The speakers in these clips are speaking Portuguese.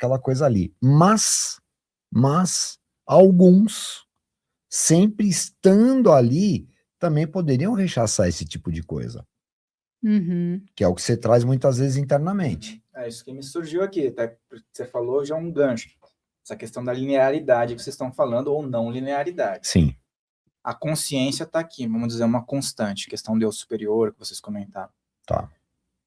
aquela coisa ali. Mas alguns, sempre estando ali, também poderiam rechaçar esse tipo de coisa. Que é o que você traz muitas vezes internamente. É isso que me surgiu aqui, até você falou já um gancho. Essa questão da linearidade que vocês estão falando, ou não linearidade. Sim. A consciência está aqui, vamos dizer, uma constante, questão do eu superior que vocês comentaram. Tá.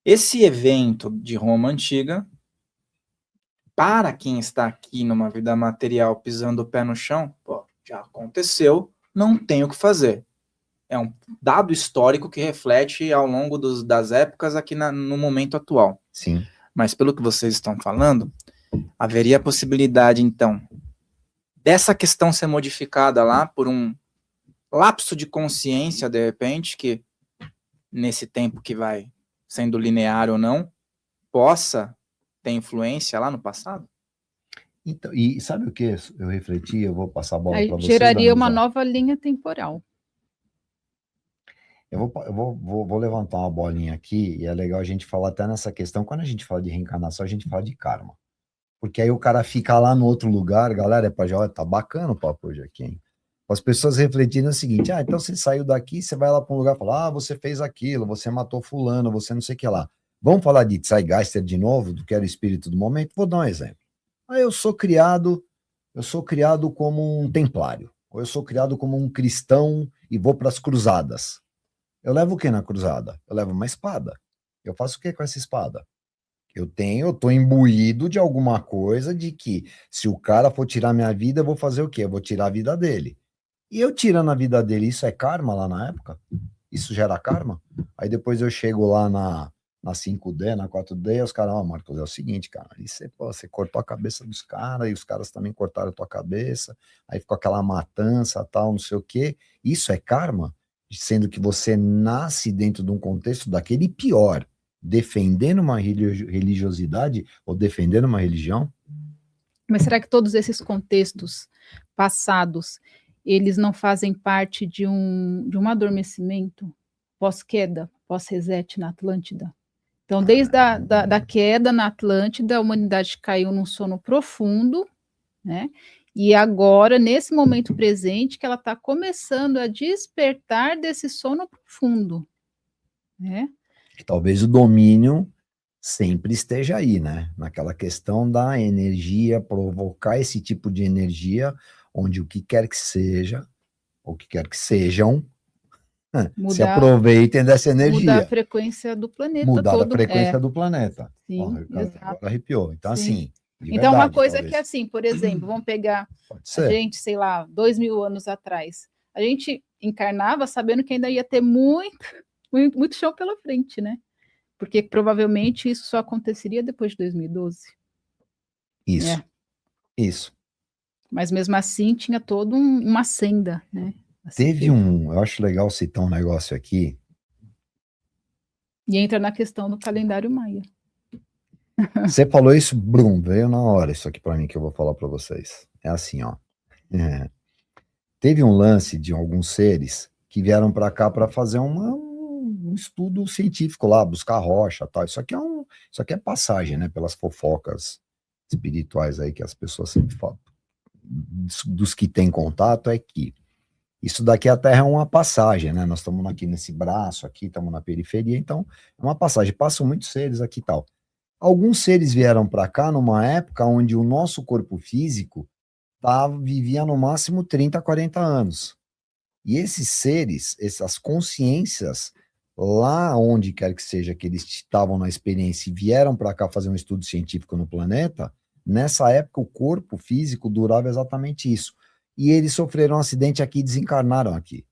Esse evento de Roma Antiga, para quem está aqui numa vida material pisando o pé no chão, pô, já aconteceu, não tem o que fazer. É um dado histórico que reflete ao longo das épocas aqui no momento atual. Sim. Mas pelo que vocês estão falando, haveria a possibilidade, então, dessa questão ser modificada lá por um lapso de consciência, de repente, que nesse tempo que vai sendo linear ou não, possa ter influência lá no passado? Então, e sabe o que eu refleti? Eu vou passar a bola para vocês. Geraria uma nova linha temporal. Eu vou levantar uma bolinha aqui, e é legal a gente falar até nessa questão. Quando a gente fala de reencarnação, a gente fala de karma. Porque aí o cara fica lá no outro lugar, galera, olha, tá bacana o papo hoje aqui, hein? As pessoas refletindo o seguinte, então você saiu daqui, você vai lá para um lugar e fala, você fez aquilo, você matou fulano, você não sei o que lá. Vamos falar de Zeitgeister de novo, do que era o espírito do momento? Vou dar um exemplo. Eu sou criado como um templário, ou eu sou criado como um cristão e vou para as cruzadas. Eu levo o que na cruzada? Eu levo uma espada. Eu faço o que com essa espada? Eu tô imbuído de alguma coisa de que se o cara for tirar minha vida, eu vou fazer o quê? Eu vou tirar a vida dele. E eu tirando a vida dele, isso é karma lá na época? Isso gera karma? Aí depois eu chego lá na 5D, na 4D, e os caras, Marcos, é o seguinte, cara, aí você cortou a cabeça dos caras, e os caras também cortaram a tua cabeça, aí ficou aquela matança, tal, não sei o quê. Isso é karma? Sendo que você nasce dentro de um contexto daquele pior, defendendo uma religiosidade ou defendendo uma religião? Mas será que todos esses contextos passados, eles não fazem parte de um adormecimento pós-queda, pós-reset na Atlântida? Então, desde da queda na Atlântida, a humanidade caiu num sono profundo, né? E agora, nesse momento presente, que ela está começando a despertar desse sono profundo, né? Talvez o domínio sempre esteja aí, né? Naquela questão da energia, provocar esse tipo de energia, onde o que quer que seja, ou o que quer que sejam, se aproveitem dessa energia. Mudar a frequência do planeta mudar todo. a frequência do planeta. Sim, Agora arrepiou. Então, sim. assim, então, verdade, uma coisa talvez. que, assim, por exemplo, vamos pegar a gente, sei lá, 2000 anos atrás. A gente encarnava sabendo que ainda ia ter muito chão pela frente, né? Porque provavelmente isso só aconteceria depois de 2012. Isso. Isso. Mas mesmo assim tinha toda uma senda, né? Teve eu acho legal citar um negócio aqui. E entra na questão do calendário maia. Você falou isso, Brum, veio na hora isso aqui para mim que eu vou falar para vocês. É assim, ó. Teve um lance de alguns seres que vieram para cá para fazer um estudo científico lá, buscar rocha, tal. Isso aqui é passagem, né? Pelas fofocas espirituais aí que as pessoas sempre falam. Dos que têm contato é que isso daqui a Terra é uma passagem, né? Nós estamos aqui nesse braço aqui, estamos na periferia, então é uma passagem. Passam muitos seres aqui e tal. Alguns seres vieram para cá numa época onde o nosso corpo físico vivia no máximo 30, 40 anos. E esses seres, essas consciências, lá onde quer que seja que eles estavam na experiência e vieram para cá fazer um estudo científico no planeta, nessa época o corpo físico durava exatamente isso. E eles sofreram um acidente aqui e desencarnaram aqui.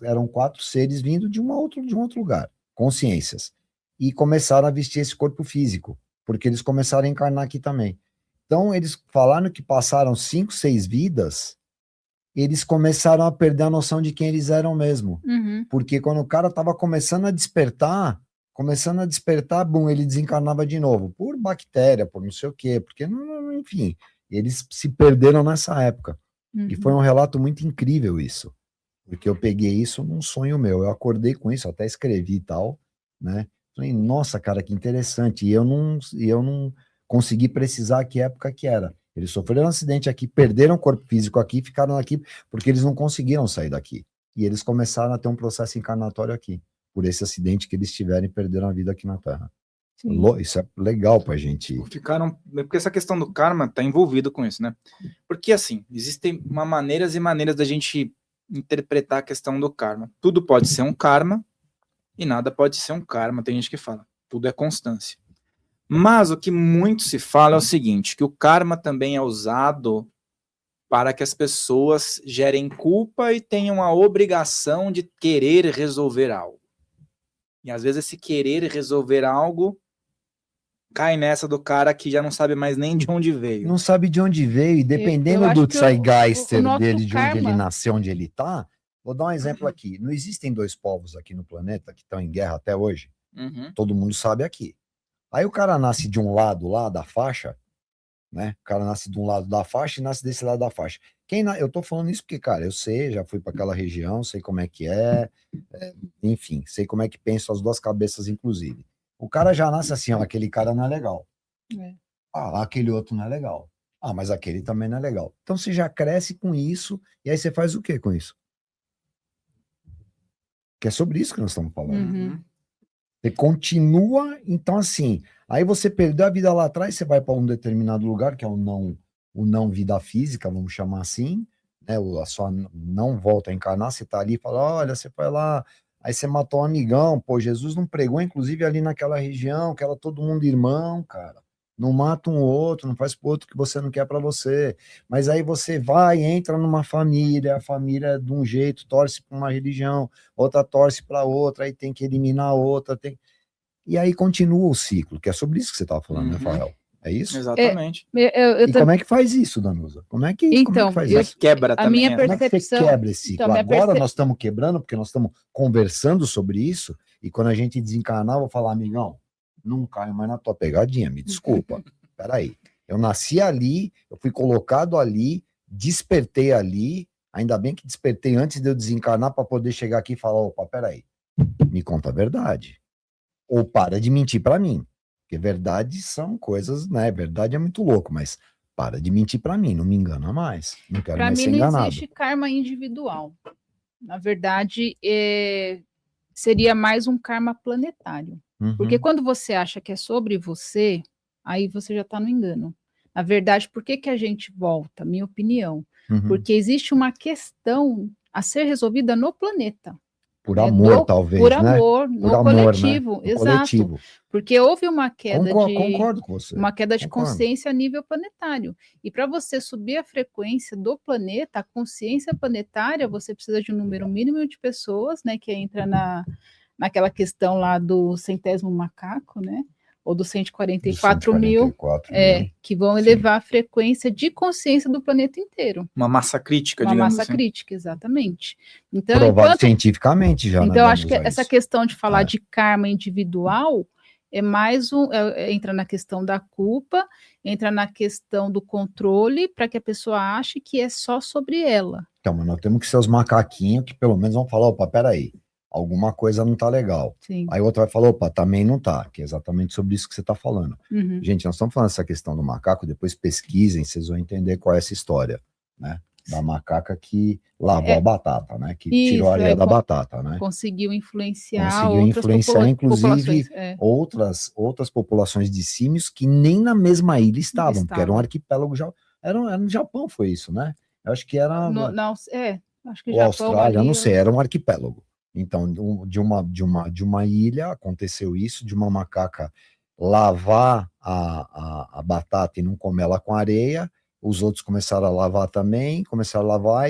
Eram 4 seres vindo de um outro lugar, consciências. E começaram a vestir esse corpo físico, porque eles começaram a encarnar aqui também. Então, eles falaram que passaram 5, 6 vidas, eles começaram a perder a noção de quem eles eram mesmo. Porque quando o cara estava começando a despertar, bum, ele desencarnava de novo, por bactéria, por não sei o quê, porque, enfim, eles se perderam nessa época. E foi um relato muito incrível isso, porque eu peguei isso num sonho meu, eu acordei com isso, até escrevi e tal, né? Falei, nossa, cara, que interessante. E eu não conseguir precisar que época que era. Eles sofreram um acidente aqui, perderam o corpo físico aqui, ficaram aqui porque eles não conseguiram sair daqui. E eles começaram a ter um processo encarnatório aqui, por esse acidente que eles tiveram e perderam a vida aqui na Terra. Isso é legal pra gente. Porque essa questão do karma está envolvido com isso, né? Porque, assim, existem maneiras e maneiras da gente interpretar a questão do karma. Tudo pode ser um karma e nada pode ser um karma. Tem gente que fala, tudo é constância. Mas o que muito se fala é o seguinte, que o karma também é usado para que as pessoas gerem culpa e tenham a obrigação de querer resolver algo. E às vezes esse querer resolver algo cai nessa do cara que já não sabe mais nem de onde veio. Não sabe de onde veio, e dependendo do zeitgeist dele, de onde ele nasceu, onde ele tá. Vou dar um exemplo aqui. Não existem dois povos aqui no planeta que estão em guerra até hoje. Todo mundo sabe aqui. Aí o cara nasce de um lado lá da faixa, né? O cara nasce de um lado da faixa e nasce desse lado da faixa. Eu tô falando isso porque, cara, eu sei, já fui para aquela região, sei como é que enfim, sei como é que penso as duas cabeças, inclusive. O cara já nasce assim, ó, aquele cara não é legal. Aquele outro não é legal. Mas aquele também não é legal. Então você já cresce com isso, e aí você faz o que com isso? Que é sobre isso que nós estamos falando. Você continua, então assim, aí você perdeu a vida lá atrás, você vai para um determinado lugar, que é o não vida física, vamos chamar assim, né? A sua não volta a encarnar, você tá ali e fala, olha, você foi lá, aí você matou um amigão, pô, Jesus não pregou, inclusive ali naquela região, que era todo mundo irmão, cara. Não mata um outro, não faz pro outro que você não quer para você. Mas aí você vai, entra numa família, a família é de um jeito, torce para uma religião, outra torce para outra, aí tem que eliminar a outra. E aí continua o ciclo, que é sobre isso que você estava falando, né, Fael? É isso? Exatamente. E como é que faz isso, Danusa? Como é que faz isso? Quebra a também. Minha percepção, como é que você quebra esse ciclo? Agora nós estamos quebrando, porque nós estamos conversando sobre isso, e quando a gente desencarnar, eu vou falar, amigão, não caio mais na tua pegadinha, me desculpa. Peraí, eu nasci ali, eu fui colocado ali, despertei ali, ainda bem que despertei antes de eu desencarnar para poder chegar aqui e falar, opa, peraí, me conta a verdade. Ou para de mentir para mim. Porque verdade são coisas, né? Verdade é muito louco, mas para de mentir para mim, não me engana mais. Não quero mais ser enganado. Para mim não existe karma individual. Na verdade, seria mais um karma planetário. Porque quando você acha que é sobre você, aí você já está no engano. Na verdade, por que a gente volta? Minha opinião. Porque existe uma questão a ser resolvida no planeta. Por amor, talvez, por né? Amor, no coletivo, né? Exato. Coletivo. Porque houve uma queda Concordo com você. Uma queda de consciência a nível planetário. E para você subir a frequência do planeta, a consciência planetária, você precisa de um número mínimo de pessoas, né? Que entra naquela questão lá do 100º macaco, né? Ou dos 144 mil, que vão elevar a frequência de consciência do planeta inteiro. Uma massa crítica, digamos assim. Uma massa crítica, exatamente. Então, provado cientificamente já. Então, acho que essa questão de falar de karma individual é mais entra na questão da culpa, entra na questão do controle, para que a pessoa ache que é só sobre ela. Então, mas nós temos que ser os macaquinhos que pelo menos vão falar, opa, peraí, alguma coisa não tá legal. Sim. Aí o outro vai falar, opa, também não tá, que é exatamente sobre isso que você tá falando. Gente, nós estamos falando essa questão do macaco, depois pesquisem, vocês vão entender qual é essa história, né? Da macaca que lavou a batata, né? Que tirou a areia da batata, né? Conseguiu influenciar inclusive, outras populações de símios que nem na mesma ilha estavam, porque era um arquipélago, era no Japão, foi isso, né? Eu acho que era... acho que o Austrália, não sei, era um arquipélago. Então, de uma ilha aconteceu isso, de uma macaca lavar a batata e não comer ela com areia, os outros começaram a lavar também,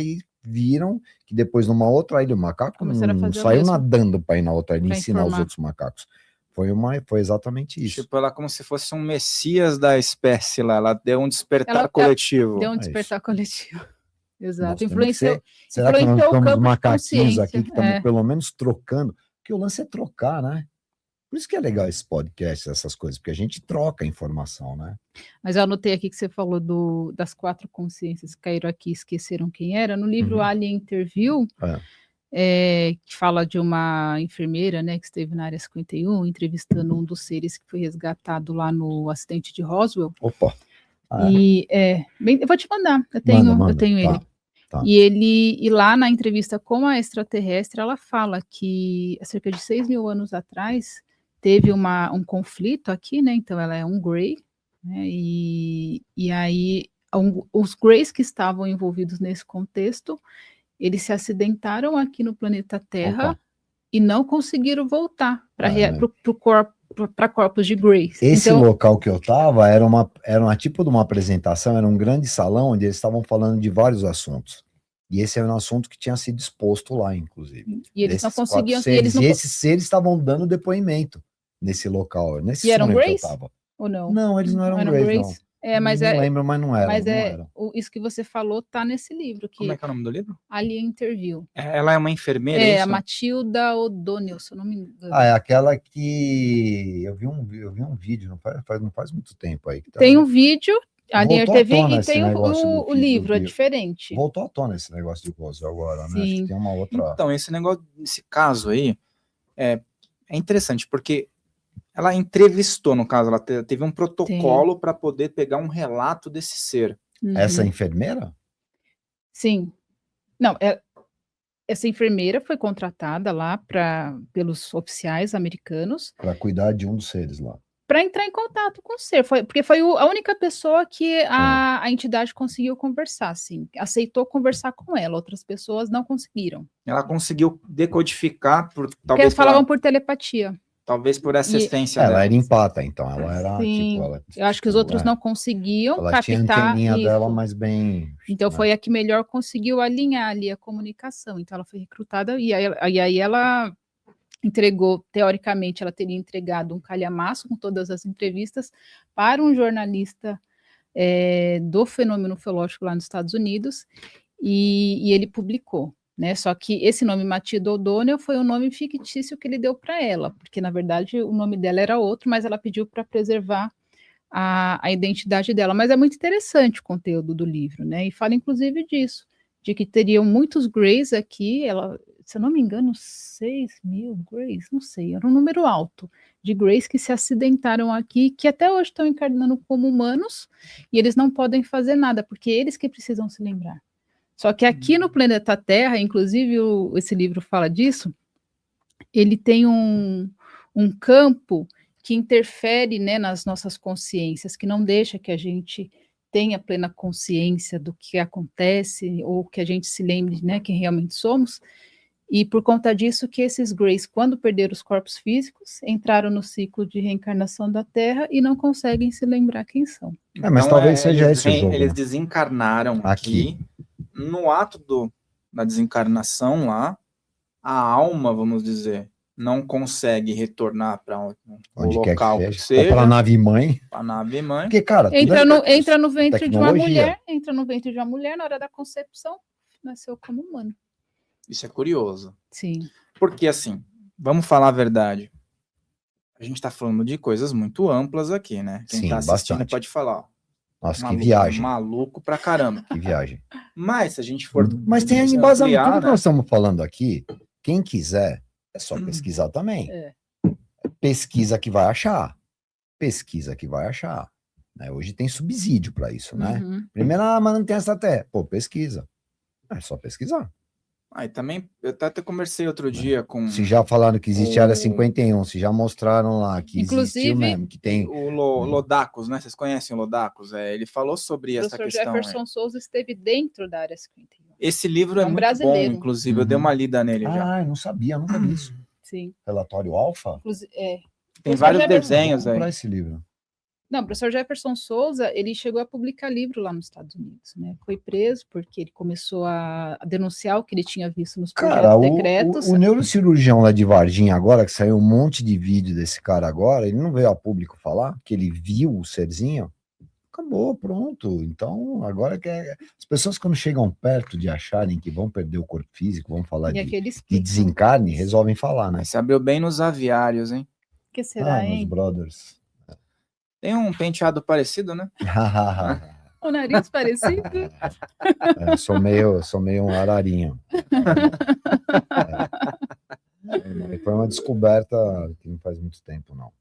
e viram que depois numa outra ilha o macaco não saiu nadando para ir na outra ilha e ensinar os outros macacos. Foi exatamente isso. Tipo, ela como se fosse um messias da espécie lá, ela deu um despertar coletivo. Deu um despertar coletivo. Exato. Será que nós estamos macaquinhos aqui que estamos pelo menos trocando? Porque o lance é trocar, né? Por isso que é legal esse podcast, essas coisas, porque a gente troca informação, né? Mas eu anotei aqui que você falou das 4 consciências que caíram aqui e esqueceram quem era. No livro Alien Interview, que fala de uma enfermeira, né, que esteve na Área 51, entrevistando um dos seres que foi resgatado lá no acidente de Roswell. Opa. E eu vou te mandar, eu tenho ele. Tá. E lá na entrevista com a extraterrestre, ela fala que há cerca de 6 mil anos atrás teve um conflito aqui, né? Então ela é um Grey, né? E aí os Greys que estavam envolvidos nesse contexto, eles se acidentaram aqui no planeta Terra e não conseguiram voltar para corpos de Greys. Esse local que eu estava era uma tipo de uma apresentação, era um grande salão onde eles estavam falando de vários assuntos. E esse era um assunto que tinha sido exposto lá, inclusive. E eles não conseguiam... esses seres estavam dando depoimento nesse local. E eram Greys? Ou não? Não, eles não eram Greys, não. Mas não lembro, mas não era. Mas não era. Isso que você falou tá nesse livro. Como é que é o nome do livro? Alien Interview. Ela é uma enfermeira, a Matilda O'Donnell, se eu não me engano. É aquela que... Eu vi um vídeo, não faz muito tempo aí. Tem um vídeo, Alien Interview, e tem o livro, é diferente. Voltou à tona esse negócio de Roswell agora, Sim. né? Acho que tem uma outra... Então, esse caso aí é interessante, porque ela entrevistou, no caso, ela teve um protocolo para poder pegar um relato desse ser. Essa enfermeira? Sim. Não, essa enfermeira foi contratada lá pelos oficiais americanos. Para cuidar de um dos seres lá. Para entrar em contato com o ser. Porque foi a única pessoa que a entidade conseguiu conversar, assim. Aceitou conversar com ela. Outras pessoas não conseguiram. Ela conseguiu decodificar porque eles falavam por telepatia. Talvez por essa essência dela. Ela era empata, então. Ela era, Sim, eu acho que os outros não conseguiam ela captar tinha a anteninha isso. dela, mas bem... Então foi a que melhor conseguiu alinhar ali a comunicação. Então ela foi recrutada e aí ela entregou, teoricamente, ela teria entregado um calhamaço com todas as entrevistas para um jornalista do fenômeno ufológico lá nos Estados Unidos e ele publicou. Né? Só que esse nome Matilda O'Donnell foi um nome fictício que ele deu para ela, porque na verdade o nome dela era outro, mas ela pediu para preservar a identidade dela. Mas é muito interessante o conteúdo do livro, né? E fala inclusive disso, de que teriam muitos Greys aqui, se eu não me engano, 6 mil Greys, não sei, era um número alto de Greys que se acidentaram aqui, que até hoje estão encarnando como humanos, e eles não podem fazer nada, porque eles que precisam se lembrar. Só que aqui no planeta Terra, inclusive esse livro fala disso, ele tem um campo que interfere, né, nas nossas consciências, que não deixa que a gente tenha plena consciência do que acontece, ou que a gente se lembre, né, quem realmente somos, e por conta disso que esses Greys, quando perderam os corpos físicos, entraram no ciclo de reencarnação da Terra e não conseguem se lembrar quem são. Mas talvez seja esse o jogo. Eles desencarnaram aqui. No ato da desencarnação lá, a alma, vamos dizer, não consegue retornar para o local que seja. Ou para a nave-mãe. Para a nave-mãe. Porque, cara, entra no ventre de uma mulher, na hora da concepção, nasceu como humano. Isso é curioso. Sim. Porque, assim, vamos falar a verdade. A gente está falando de coisas muito amplas aqui, né? Quem está assistindo pode falar, ó. Nossa, maluco, que viagem. Maluco pra caramba. Que viagem. Mas se a gente for... Mas tem embasamento. Tudo que nós estamos falando aqui, quem quiser, é só pesquisar também. Pesquisa que vai achar. Pesquisa que vai achar. Né? Hoje tem subsídio para isso, né? Primeiro, mas não tem essa terra. Pô, pesquisa. É só pesquisar. E também, eu até conversei outro dia com... Se já falaram que existe a área 51, se já mostraram lá que existiu mesmo, que tem... O Lodacus, né? Vocês conhecem o Lodacus? Ele falou sobre essa questão. O professor Jefferson Souza esteve dentro da área 51. Esse livro é muito brasileiro. Bom, inclusive, eu dei uma lida nele já. Eu não sabia, nunca vi isso. Sim. Relatório Alfa? Tem vários desenhos aí. Vou comprar esse livro. Não, o professor Jefferson Souza, ele chegou a publicar livro lá nos Estados Unidos, né? Foi preso porque ele começou a denunciar o que ele tinha visto nos projetos secretos. O neurocirurgião lá de Varginha agora, que saiu um monte de vídeo desse cara agora, ele não veio a público falar que ele viu o serzinho? Acabou, pronto. Então, agora as pessoas quando chegam perto de acharem que vão perder o corpo físico, vão falar de desencarne, resolvem falar, né? Se abriu bem nos aviários, hein? O que será, hein? Nos brothers. Tem um penteado parecido, né? O nariz parecido? Sou meio um ararinho. Foi uma descoberta que não faz muito tempo, não.